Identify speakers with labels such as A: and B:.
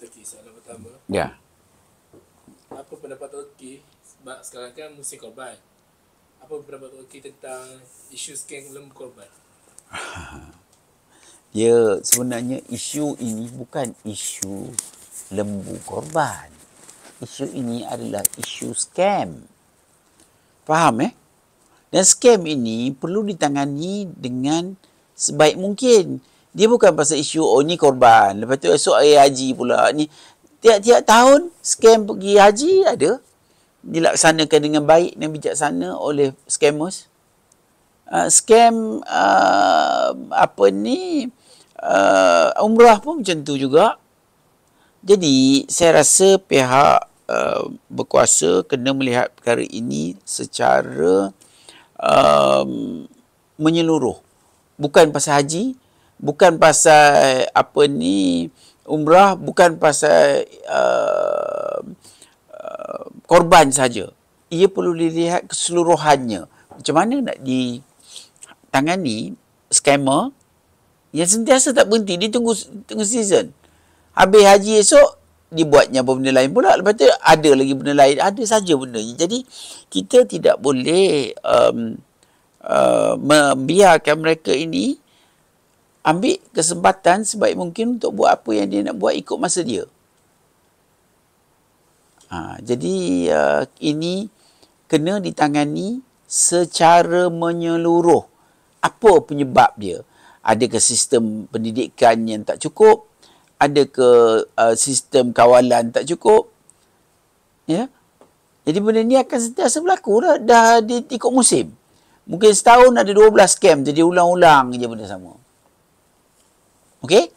A: Okey, soalan pertama.
B: Ya.
A: Apa pendapat Okey sebab sekarang kan musim korban? Apa pendapat Okey tentang isu skam lembu korban?
B: Ya, sebenarnya isu ini bukan isu lembu korban. Isu ini adalah isu scam. Faham Dan scam ini perlu ditangani dengan sebaik mungkin. Dia bukan pasal isu, oh ni korban. Lepas tu esok hari haji pula. Ni tiap-tiap tahun scam pergi haji ada. Dilaksanakan dengan baik dan bijaksana oleh scammers. Scam umrah pun macam tu juga. Jadi saya rasa pihak berkuasa kena melihat perkara ini secara menyeluruh. Bukan pasal haji, bukan pasal umrah, bukan pasal korban saja. Ia perlu dilihat keseluruhannya. Macam mana nak ditangani scammer yang sentiasa tak berhenti. Dia tunggu season. Habis haji esok, dia buatnya apa benda lain pula. Lepas tu ada lagi benda lain. Ada saja benda ni. Jadi, kita tidak boleh membiarkan mereka ini ambil kesempatan sebaik mungkin untuk buat apa yang dia nak buat ikut masa dia. Jadi, ini kena ditangani secara menyeluruh. Apa penyebab dia? Adakah sistem pendidikan yang tak cukup? Adakah sistem kawalan tak cukup? Ya. Jadi benda ni akan sentiasa berlaku dah ikut musim. Mungkin setahun ada 12 scam, jadi ulang-ulang je benda sama. Okey?